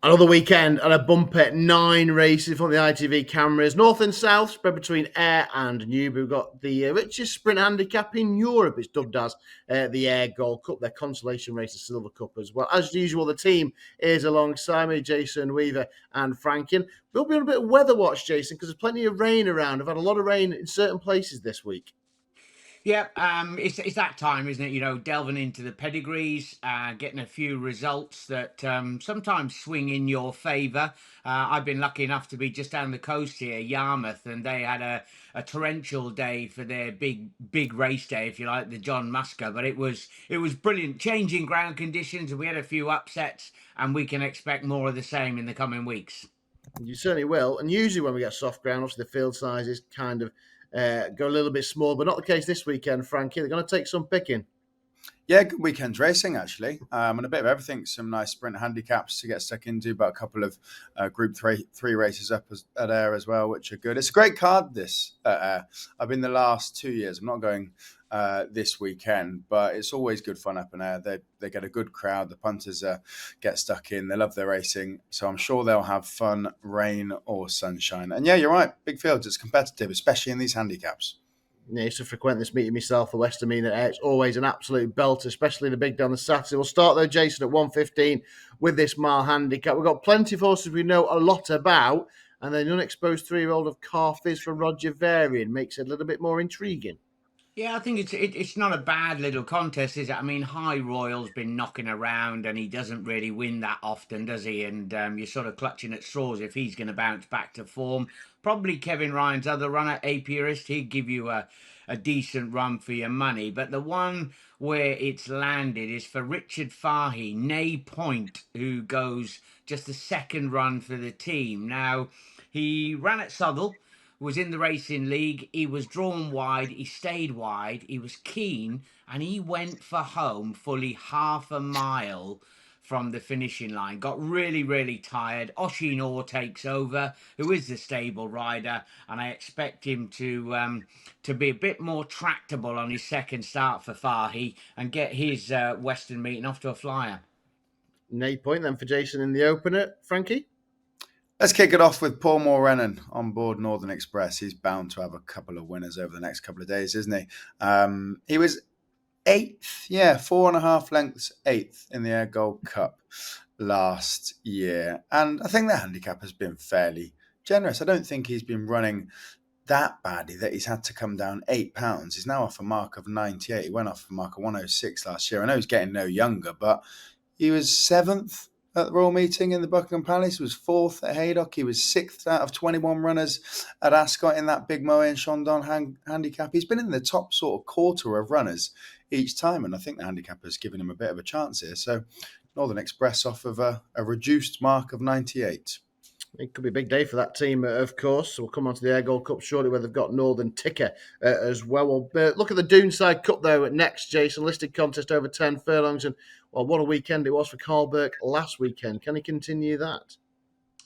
Another weekend and a bumper 9 races from the ITV cameras. North and south, spread between Ayr and Newbury. We've got the richest sprint handicap in Europe. It's dubbed as the Ayr Gold Cup, their consolation race, the Silver Cup as well. As usual, the team is alongside me, Jason Weaver and Frankie. We'll be on a bit of weather watch, Jason, because there's plenty of rain around. I've had a lot of rain in certain places this week. Yeah, it's that time, isn't it? You know, delving into the pedigrees, getting a few results that sometimes swing in your favour. I've been lucky enough to be just down the coast here, Yarmouth, and they had a torrential day for their big race day, if you like, the John Musker. But it was brilliant, changing ground conditions, and we had a few upsets, and we can expect more of the same in the coming weeks. You certainly will. And usually when we get soft ground, obviously the field sizes kind of go a little bit small, but not the case this weekend, Frankie. They're going to take some picking. Yeah, good weekend racing actually, and a bit of everything. Some nice sprint handicaps to get stuck into, but a couple of Group three races up at Ayr as well, which are good. It's a great card this at Ayr. I've been the last 2 years. I'm not going this weekend, but it's always good fun up in Ayr. They get a good crowd. The punters get stuck in. They love their racing, so I'm sure they'll have fun, rain or sunshine. And yeah, you're right. Big fields. It's competitive, especially in these handicaps. I used to frequent this meeting myself, the Westermean at Ayr. It's always an absolute belt, especially the big day on the Saturday. We'll start though, Jason, at 1:15 with this mile handicap. We've got plenty of horses we know a lot about, and then the unexposed 3-year-old of Carfiz from Roger Varian makes it a little bit more intriguing. Yeah, I think it's not a bad little contest, is it? I mean, High Royal's been knocking around, and he doesn't really win that often, does he? And you're sort of clutching at straws if he's going to bounce back to form. Probably Kevin Ryan's other runner, Apiarist, he'd give you a decent run for your money. But the one where it's landed is for Richard Fahey, Nay Point, who goes just the second run for the team. Now, he ran at Southall, was in the racing league. He was drawn wide. He stayed wide. He was keen, and he went for home fully half a mile from the finishing line. Got really, really tired. Oshin Orr takes over, who is the stable rider, and I expect him to be a bit more tractable on his second start for Fahey and get his Western meeting off to a flyer. Nay point then for Jason in the opener, Frankie. Let's kick it off with Paul Morenon on board Northern Express. He's bound to have a couple of winners over the next couple of days, isn't he? He was 8th, 4.5 lengths 8th in the Ayr Gold Cup last year. And I think the handicap has been fairly generous. I don't think he's been running that badly that he's had to come down £8. He's now off a mark of 98. He went off a mark of 106 last year. I know he's getting no younger, but he was 7th at the Royal Meeting in the Buckingham Palace. He was 4th at Haydock. He was 6th out of 21 runners at Ascot in that big Moët and Chandon handicap. He's been in the top sort of quarter of runners each time, and I think the handicap has given him a bit of a chance here. So Northern Express off of a reduced mark of 98. It could be a big day for that team, of course. So we'll come on to the Ayr Gold Cup shortly, where they've got Northern Ticker as well. We'll look at the Doonside Cup, though, next, Jason. Listed contest over 10 furlongs. And, well, what a weekend it was for Carl Burke last weekend. Can he continue that?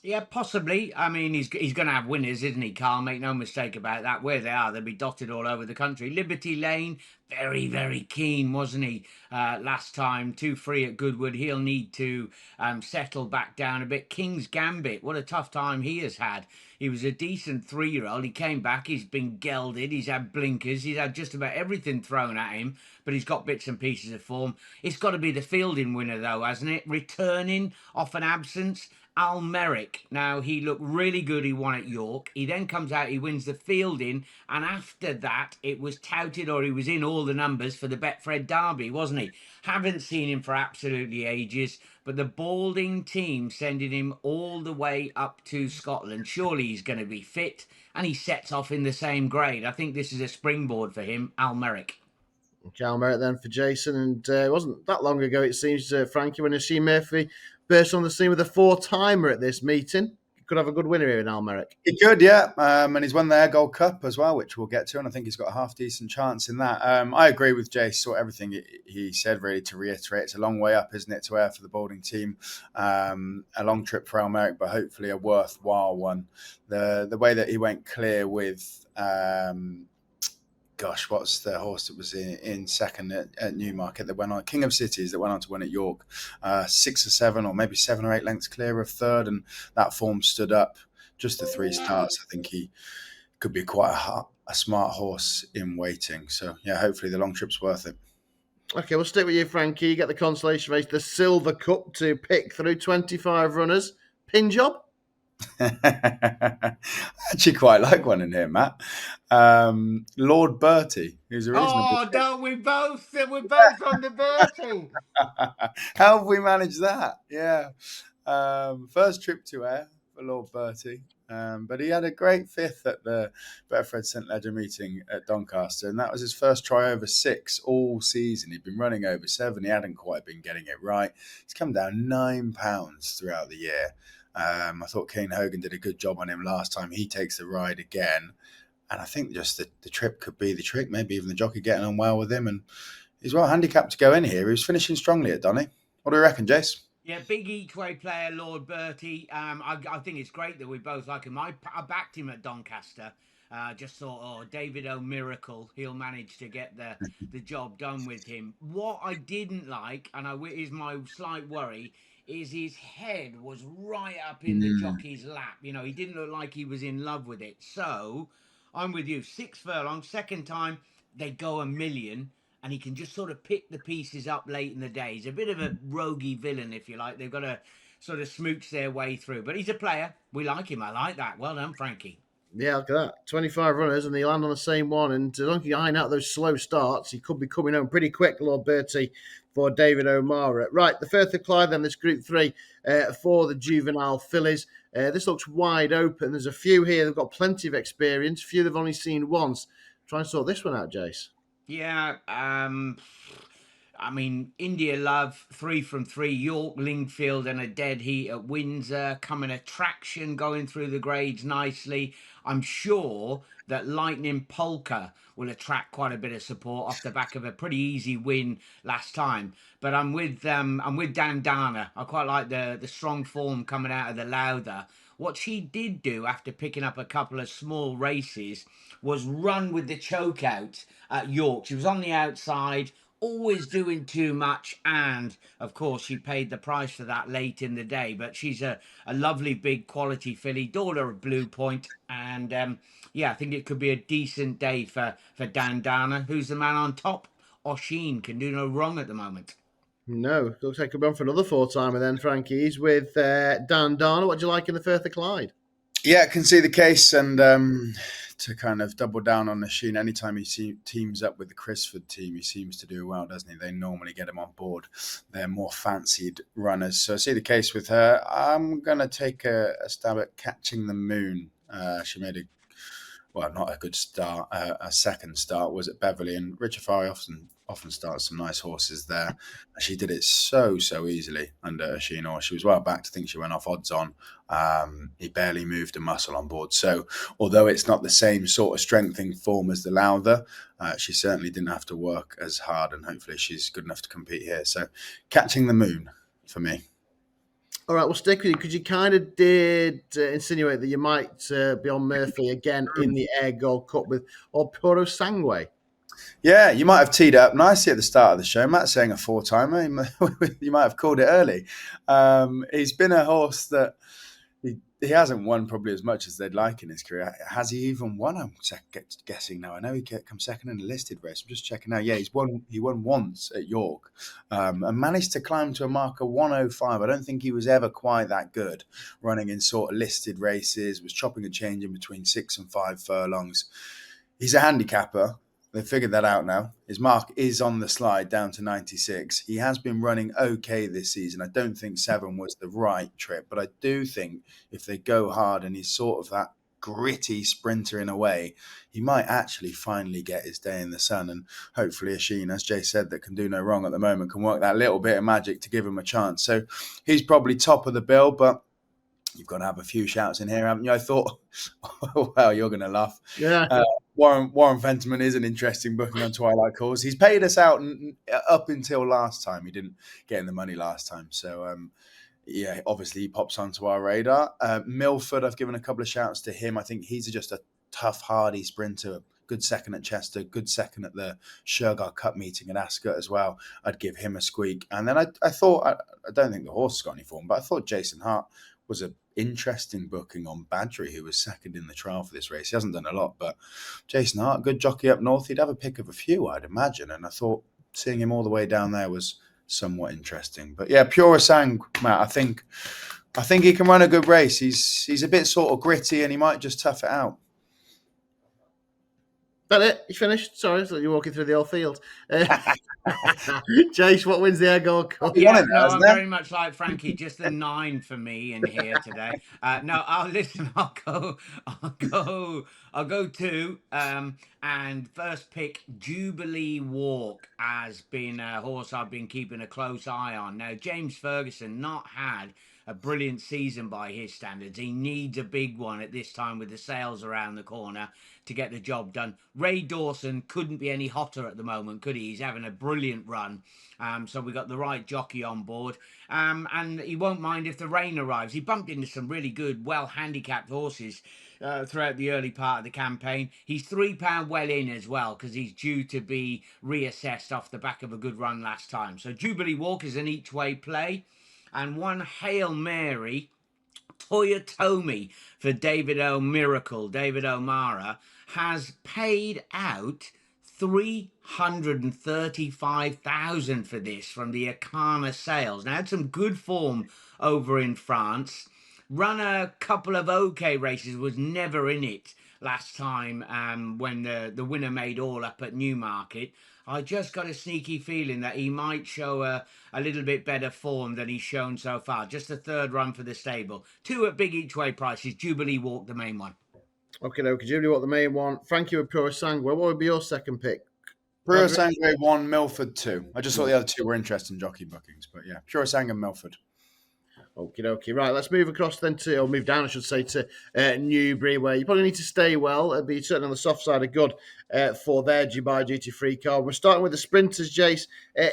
Yeah, possibly. I mean, he's going to have winners, isn't he, Carl? Make no mistake about that. Where they are, they'll be dotted all over the country. Liberty Lane, very, very keen, wasn't he, last time? 2-3 at Goodwood. He'll need to settle back down a bit. King's Gambit, what a tough time he has had. He was a decent 3-year-old. He came back. He's been gelded. He's had blinkers. He's had just about everything thrown at him, but he's got bits and pieces of form. It's got to be the fielding winner, though, hasn't it? Returning off an absence. Al Merrick. Now, he looked really good. He won at York. He then comes out, he wins the fielding, and after that, it was touted, or he was in all the numbers for the Betfred Derby, wasn't he? Haven't seen him for absolutely ages, but the Balding team sending him all the way up to Scotland. Surely he's going to be fit, and he sets off in the same grade. I think this is a springboard for him, Al Merrick. Al Merrick then for Jason. And it wasn't that long ago, it seems, Frankie, when Ashim Murphy burst on the scene with a 4-timer at this meeting. Could have a good winner here in Al Merrick. He could, yeah. And he's won the Ayr Gold Cup as well, which we'll get to. And I think he's got a half-decent chance in that. I agree with Jace, sort of everything he said, really, to reiterate. It's a long way up, isn't it, to Ayr for the Balding team. A long trip for Al Merrick, but hopefully a worthwhile one. The way that he went clear with gosh, what's the horse that was in second at Newmarket that went on? King of Cities that went on to win at York. 6 or 7 or maybe 7 or 8 lengths clear of third, and that form stood up. Just the 3 starts. I think he could be quite a smart horse in waiting. So, yeah, hopefully the long trip's worth it. Okay, we'll stick with you, Frankie. You get the consolation race, the Silver Cup to pick through 25 runners. Pin job? I actually quite like one in here, Matt. Lord Bertie, who's a reasonable. Oh, don't we both? We're both on the Bertie. How have we managed that? Yeah. First trip to Ayr for Lord Bertie. But he had a great 5th at the Betfred St Ledger meeting at Doncaster, and that was his first try over 6 all season. He'd been running over 7. He hadn't quite been getting it right. He's come down £9 throughout the year. I thought Kane Hogan did a good job on him last time. He takes the ride again. And I think just the trip could be the trick, maybe even the jockey getting on well with him. And he's well handicapped to go in here. He was finishing strongly at Donny. What do you reckon, Jace? Yeah, big each-way player, Lord Bertie. I think it's great that we both like him. I backed him at Doncaster. Just thought, oh, David O'Miracle, he'll manage to get the job done with him. What I didn't like, and is my slight worry, is his head was right up in the jockey's lap. You know, he didn't look like he was in love with it. So, I'm with you. 6 furlongs, second time, they go 1,000,000. And he can just sort of pick the pieces up late in the day. He's a bit of a roguey villain, if you like. They've got to sort of smooch their way through. But he's a player. We like him. I like that. Well done, Frankie. Yeah, look at that. 25 runners, and they land on the same one. And as long as you iron out those slow starts, he could be coming home pretty quick, Lord Bertie, for David O'Mara. Right, the Firth of Clyde, then, this Group 3 for the juvenile fillies. This looks wide open. There's a few here. They've got plenty of experience. A few they've only seen once. Try and sort this one out, Jace. Yeah, I mean, India Love, 3 from 3, York, Lingfield, and a dead heat at Windsor. Coming attraction, going through the grades nicely. I'm sure that Lightning Polka will attract quite a bit of support off the back of a pretty easy win last time. But I'm with Dandana. I quite like the strong form coming out of the Lowther. What she did do after picking up a couple of small races was run with the choke out at York. She was on the outside, always doing too much, and of course she paid the price for that late in the day. But she's a lovely big quality filly, daughter of Blue Point, and yeah, I think it could be a decent day for Dandana. Who's the man on top? Oshin can do no wrong at the moment. No, looks like he'll be on for another 4-timer then, Frankie. He's with Dan Darner. What do you like in the Firth of Clyde? Yeah, I can see the case, and to kind of double down on the Sheen, anytime he teams up with the Crisford team, he seems to do well, doesn't he? They normally get him on board. They're more fancied runners. So I see the case with her. I'm going to take a stab at Catching the Moon. She made not a good start. A second start was at Beverley, and Richard Farley often starts some nice horses there. She did it so easily under Ashino. She was well backed. I think she went off odds on. He barely moved a muscle on board. So although it's not the same sort of strengthening form as the Lowther, she certainly didn't have to work as hard, and hopefully she's good enough to compete here. So Catching the Moon for me. All right, we'll stick with you because you kind of did insinuate that you might be on Murphy again in the Ayr Gold Cup with Puro Sangwe. Yeah, you might have teed it up nicely at the start of the show. Matt's saying a 4-timer. You might have called it early. He's been a horse that he hasn't won probably as much as they'd like in his career. Has he even won? I'm guessing now. I know he come second in a listed race. I'm just checking now. Yeah, he won once at York and managed to climb to a marker 105. I don't think he was ever quite that good running in sort of listed races, was chopping and changing between 6 and 5 furlongs. He's a handicapper. They've figured that out now. His mark is on the slide down to 96. He has been running okay this season. I don't think 7 was the right trip, but I do think if they go hard and he's sort of that gritty sprinter in a way, he might actually finally get his day in the sun. And hopefully Asheen, as Jay said, that can do no wrong at the moment, can work that little bit of magic to give him a chance. So he's probably top of the bill, but you've got to have a few shouts in here, haven't you? I thought, well, you're going to laugh. Yeah. Warren Fenton is an interesting booking on Twilight Calls. He's paid us out up until last time. He didn't get in the money last time. So, yeah, obviously he pops onto our radar. Milford, I've given a couple of shouts to him. I think he's just a tough, hardy sprinter. good second at Chester, good second at the Shergar Cup meeting at Ascot as well. I'd give him a squeak. And then I thought, I don't think the horse has got any form, but I thought Jason Hart was an interesting booking on Badgery, who was second in the trial for this race. He hasn't done a lot, but Jason Hart, good jockey up north. He'd have a pick of a few, I'd imagine. And I thought seeing him all the way down there was somewhat interesting. But yeah, Pure Sang, Matt, I think he can run a good race. He's a bit sort of gritty, and he might just tough it out. That it? You finished? Sorry, so you're walking through the old field. Jace, what wins the Ayr Gold Cup? Yeah, no, I'm very much like Frankie. Just the 9 for me in here today. No, I'll go 2. And first pick, Jubilee Walk, has been a horse I've been keeping a close eye on. Now, James Ferguson not had a brilliant season by his standards. He needs a big one at this time with the sales around the corner to get the job done. Ray Dawson couldn't be any hotter at the moment, could he? He's having a brilliant run. So we got the right jockey on board. And he won't mind if the rain arrives. He bumped into some really good, well-handicapped horses throughout the early part of the campaign. He's £3 well in as well, because he's due to be reassessed off the back of a good run last time. So Jubilee Walk is an each-way play. And one Hail Mary, Toyotomi for David O'Mara, has paid out 335,000 for this from the Akana sales. Now, had some good form over in France. Run a couple of OK races, was never in it last time when the winner made all up at Newmarket. I just got a sneaky feeling that he might show a little bit better form than he's shown so far. Just the third run for the stable. 2 at big each way prices. Jubilee Walk, the main one. Okay, Jubilee Walk, the main one. Frankie with Pure Sangue. What would be your second pick? Pure Sangue 1, Milford 2. I just thought the other 2 were interesting jockey bookings, but yeah, Pure Sangue and Milford. Okay. Right, let's move across then move down, I should say, to Newbury, where you probably need to stay well. It'd be certainly on the soft side of good for their Dubai duty-free card. We're starting with the sprinters, Jace,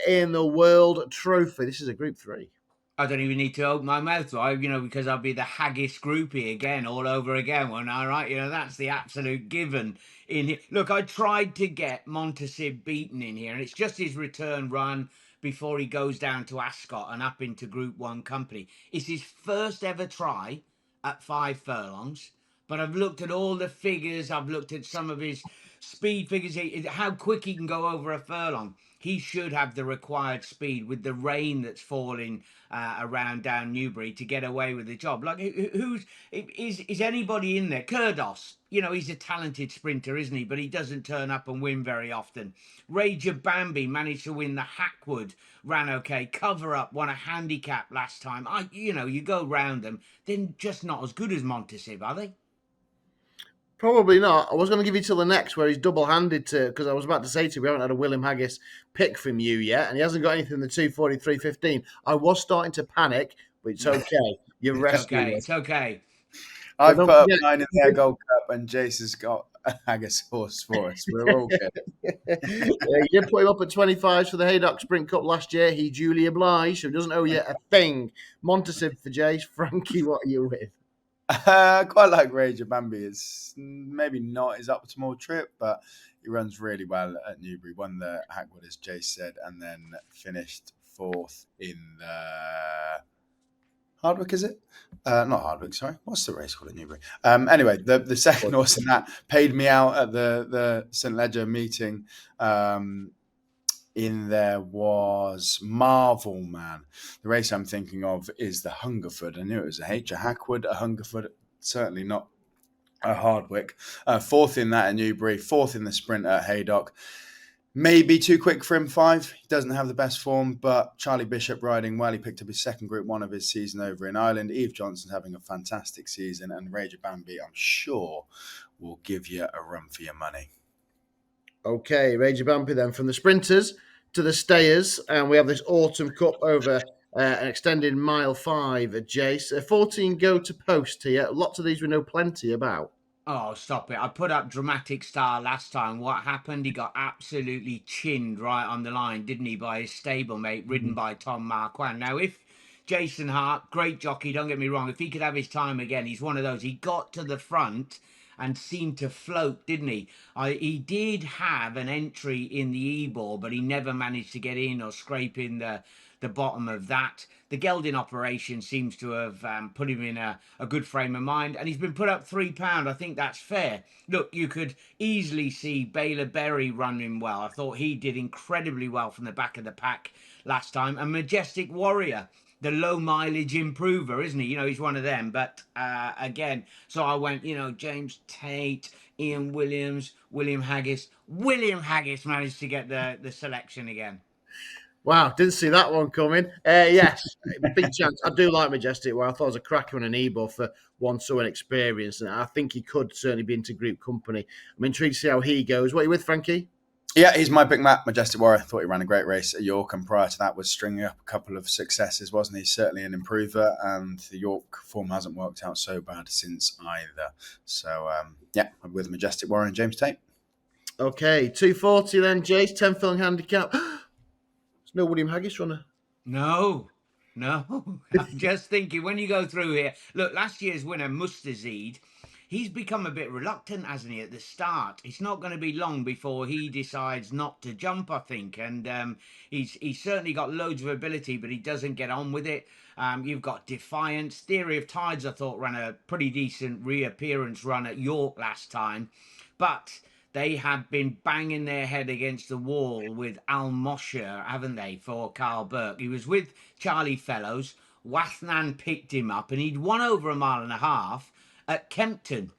in the World Trophy. This is a Group 3. I don't even need to open my mouth, because I'll be the haggis groupie again, all over again, won't I? Right? That's the absolute given in here. Look, I tried to get Montasib beaten in here, and it's just his return run before he goes down to Ascot and up into Group 1 company. It's his first ever try at 5 furlongs, but I've looked at all the figures. I've looked at some of his speed figures, how quick he can go over a furlong. He should have the required speed with the rain that's falling around down Newbury to get away with the job. Like, is anybody in there? Kurdos, he's a talented sprinter, isn't he? But he doesn't turn up and win very often. Raja Bambi managed to win the Hackwood, ran okay. Cover Up won a handicap last time. You go round them, they're just not as good as Montasib, are they? Probably not. I was going to give you till the next, where he's double-handed because I was about to say to you, we haven't had a William Haggis pick from you yet, and he hasn't got anything in the 243.15. I was starting to panic, but it's okay. You're rescuing It's okay. I've put up 9 in the Ayr Gold Cup, and Jace has got a Haggis horse for us. We're all good. You did put him up at 25 for the Haydock Sprint Cup last year. He duly obliged, so he doesn't owe you a thing. Montasib for Jace. Frankie, what are you with? Quite like Raja Bambi. It's maybe not his optimal trip, but he runs really well at Newbury. Won the Hackwood, as Jace said, and then finished 4th in the Hardwick, is it? Not Hardwick, sorry. What's the race called at Newbury? Anyway, the second horse in that paid me out at the St. Ledger meeting. In there was Marvel Man. The race I'm thinking of is the Hungerford. I knew it was a Hackwood, a Hungerford, certainly not a Hardwick. 4th in that at Newbury, 4th in the sprint at Haydock. Maybe too quick for him, 5. He doesn't have the best form, but Charlie Bishop riding well. He picked up his second Group 1 of his season over in Ireland. Eve Johnson's having a fantastic season, and Raja Bambi, I'm sure, will give you a run for your money. Okay, Raja Bambi then, from the sprinters to the stayers, and we have this Autumn Cup over an extended mile 5 at Jace. 14 go to post here. Lots of these we know plenty about. Oh, stop it. I put up Dramatic Star last time. What happened? He got absolutely chinned right on the line, didn't he, by his stablemate, ridden by Tom Marquand. Now, if Jason Hart, great jockey, don't get me wrong, if he could have his time again, he's one of those. He got to the front and seemed to float, didn't he? He did have an entry in the Ebor, but he never managed to get in or scrape in the bottom of that. The gelding operation seems to have put him in a good frame of mind, and he's been put up £3. I think that's fair. Look, you could easily see Baylor Berry running well. I thought he did incredibly well from the back of the pack last time. And Majestic Warrior, the low mileage improver, isn't he? He's one of them. But again, so I went, James Tate, Ian Williams, William Haggis. William Haggis managed to get the selection again. Wow, didn't see that one coming. Yes, big chance. I do like Majestic. Well, I thought it was a cracker and an Ebo for one so inexperienced, and I think he could certainly be into group company. I'm intrigued to see how he goes. What are you with, Frankie? Yeah, he's my big Matt, Majestic Warrior. I thought he ran a great race at York, and prior to that was stringing up a couple of successes, wasn't he? Certainly an improver, and the York form hasn't worked out so bad since either. So, yeah, I'm with Majestic Warrior and James Tate. Okay, 240 then, Jace, 10 filling handicap. There's no William Haggis runner. No. I'm just thinking, when you go through here, look, last year's winner, Mustazid, he's become a bit reluctant, hasn't he, at the start? It's not going to be long before he decides not to jump, I think. And he's certainly got loads of ability, but he doesn't get on with it. You've got Defiance. Theory of Tides, I thought, ran a pretty decent reappearance run at York last time. But they have been banging their head against the wall with Al Mosher, haven't they, for Carl Burke. He was with Charlie Fellows. Wathnan picked him up, and he'd won over a mile and a half at Kempton.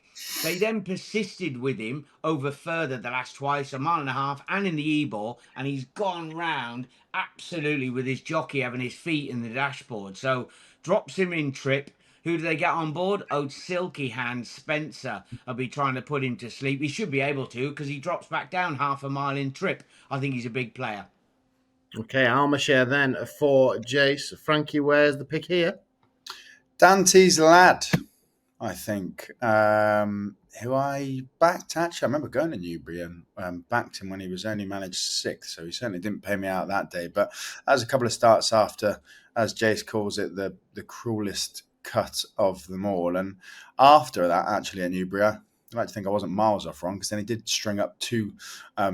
They then persisted with him over further the last twice, a mile and a half, and in the Ebor, and he's gone round absolutely with his jockey having his feet in the dashboard. So drops him in trip. Who do they get on board? Oh, Silky Hand Spencer will be trying to put him to sleep. He should be able to, because he drops back down half a mile in trip. I think he's a big player. Okay, Alma share then for Jace. Frankie, where's the pick here? Dante's Lad, I think, who I backed. Actually, I remember going to Newbury and backed him when he was only managed sixth, so he certainly didn't pay me out that day. But as a couple of starts after, as Jace calls it, the cruelest cut of them all. And after that, actually, at Newbury, I like to think I wasn't miles off wrong, because then he did string up two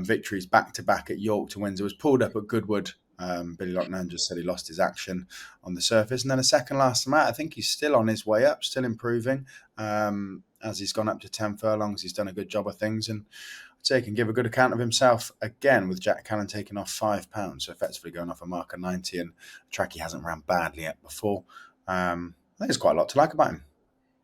victories back-to-back at York to Windsor. Was pulled up at Goodwood. Billy Locknan just said he lost his action on the surface. And then a second last time out, I think he's still on his way up, still improving. As he's gone up to 10 furlongs, he's done a good job of things. And I'd say he can give a good account of himself again, with Jack Callan taking off £5, so effectively going off a marker 90, and a track he hasn't ran badly at before. I think there's quite a lot to like about him.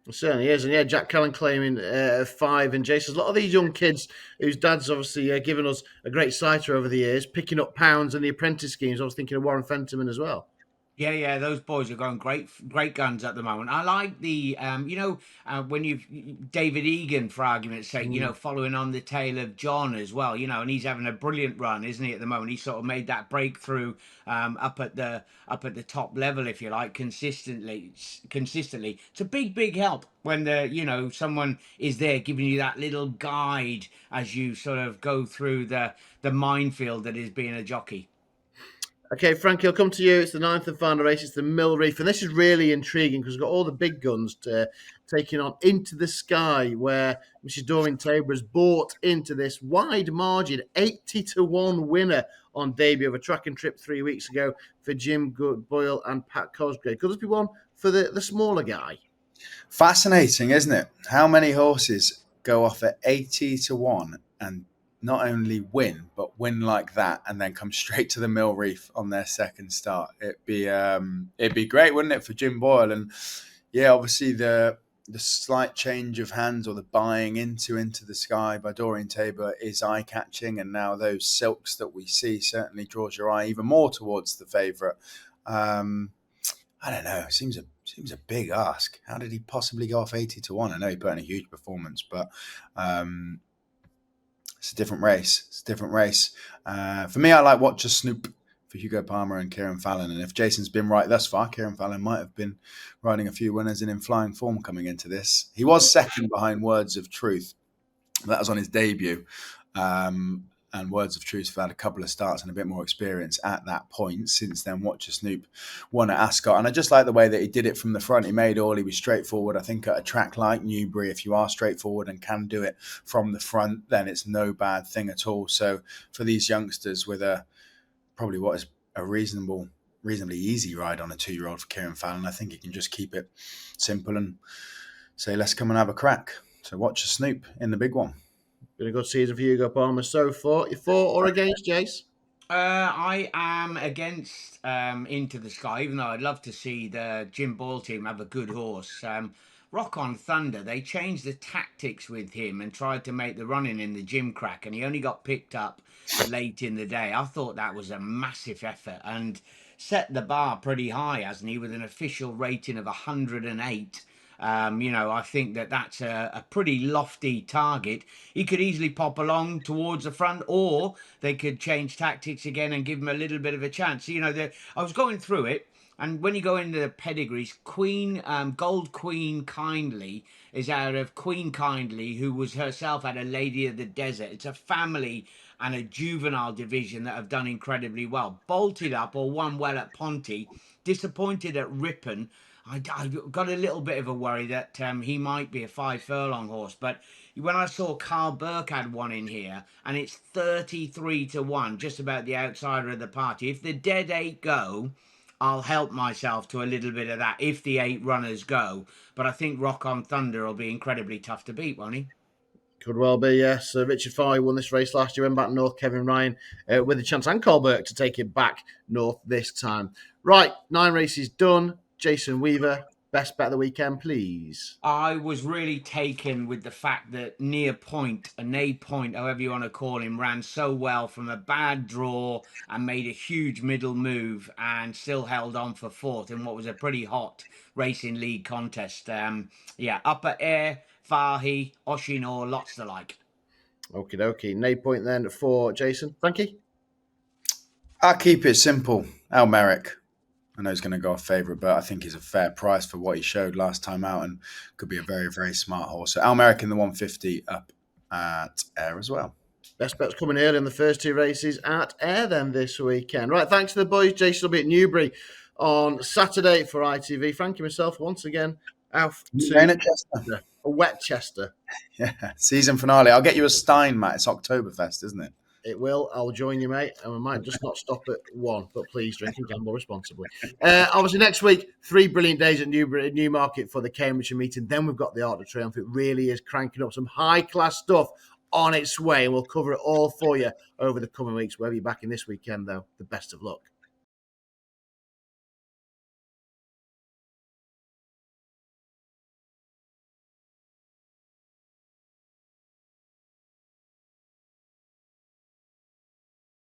It certainly is. And yeah, Jack Callan claiming 5. And Jason, a lot of these young kids whose dad's obviously given us a great sighter over the years, picking up pounds in the apprentice schemes. I was thinking of Warren Fenterman as well. Yeah, those boys are going great guns at the moment. I like the, when you've David Egan, for argument's sake, following on the tail of John as well, and he's having a brilliant run, isn't he, at the moment? He sort of made that breakthrough up at the top level, if you like, consistently. It's a big help when someone is there giving you that little guide as you sort of go through the minefield that is being a jockey. Okay, Frankie, I'll come to you. It's the 9th and final race. It's the Mill Reef. And this is really intriguing because we've got all the big guns taking on Into the Sky, where Mrs. Doreen Tabor has bought into this wide margin, 80-1 winner on debut of a track and trip 3 weeks ago for Jim Boyle and Pat Cosgrave. Could this be one for the smaller guy? Fascinating, isn't it? How many horses go off at 80-1 and not only win, but win like that, and then come straight to the Mill Reef on their second start? It'd be great, wouldn't it, for Jim Boyle? And yeah, obviously the slight change of hands, or the buying into the Sky by Doreen Tabor, is eye catching, and now those silks that we see certainly draws your eye even more towards the favourite. I don't know. It seems a big ask. How did he possibly go off 80-1? I know he put in a huge performance, but it's a different race. For me, I like Watch a Snoop for Hugo Palmer and Kieran Fallon. And if Jason's been right thus far, Kieran Fallon might have been riding a few winners in flying form coming into this. He was second behind Words of Truth. That was on his debut. and Words of Truth have had a couple of starts and a bit more experience at that point. Since then, Watch a Snoop won at Ascot. And I just like the way that he did it from the front. He made all, he was straightforward. I think at a track like Newbury, if you are straightforward and can do it from the front, then it's no bad thing at all. So for these youngsters with probably what is a reasonably easy ride on a 2-year-old for Kieran Fallon, I think he can just keep it simple and say, let's come and have a crack. So Watch a Snoop in the big one. Been a good season for Hugo Palmer so far. You for or against, Jace? I am against Into the Sky, even though I'd love to see the Jim Ball team have a good horse. Rock on Thunder, they changed the tactics with him and tried to make the running in the gym crack, and he only got picked up late in the day. I thought that was a massive effort and set the bar pretty high, hasn't he, with an official rating of 108. I think that's a pretty lofty target. He could easily pop along towards the front, or they could change tactics again and give him a little bit of a chance. I was going through it, and when you go into the pedigrees, Gold Queen Kindly is out of Queen Kindly, who was herself at a Lady of the Desert. It's a family and a juvenile division that have done incredibly well. Bolted up or won well at Ponty, disappointed at Ripon. I got a little bit of a worry that he might be a 5 furlong horse, but when I saw Carl Burke had one in here, and it's 33-1, just about the outsider of the party. If the dead 8 go, I'll help myself to a little bit of that if the 8 runners go. But I think Rock on Thunder will be incredibly tough to beat, won't he? Could well be, yes. Richard Farley won this race last year, went back north. Kevin Ryan with a chance, and Colberg to take it back north this time. Right, 9 races done. Jason Weaver, best bet of the weekend, please. I was really taken with the fact that Near Point, however you want to call him, ran so well from a bad draw and made a huge middle move and still held on for 4th in what was a pretty hot racing league contest. Upper Ayr, Fahy, Oshinor, lots to like. Okie dokie. Nay Point then for Jason. Frankie? I'll keep it simple. Al Merrick. I know he's going to go off favourite, but I think he's a fair price for what he showed last time out and could be a very, very smart horse. So Al Merrick in the 150 up at Ayr as well. Best bet's coming early in the first 2 races at Ayr then this weekend. Right, thanks to the boys. Jason will be at Newbury on Saturday for ITV. Frankie, myself, once again, out to Chester. A wet Chester. Yeah, season finale. I'll get you a Stein, Matt. It's Oktoberfest, isn't it? It will. I'll join you, mate. And we might just not stop at 1, but please drink and gamble responsibly. Obviously, next week, 3 brilliant days at Newmarket for the Cambridgeshire meeting. Then we've got the Art of Triumph. It really is cranking up some high-class stuff on its way. And we'll cover it all for you over the coming weeks. We'll be back in this weekend, though. The best of luck.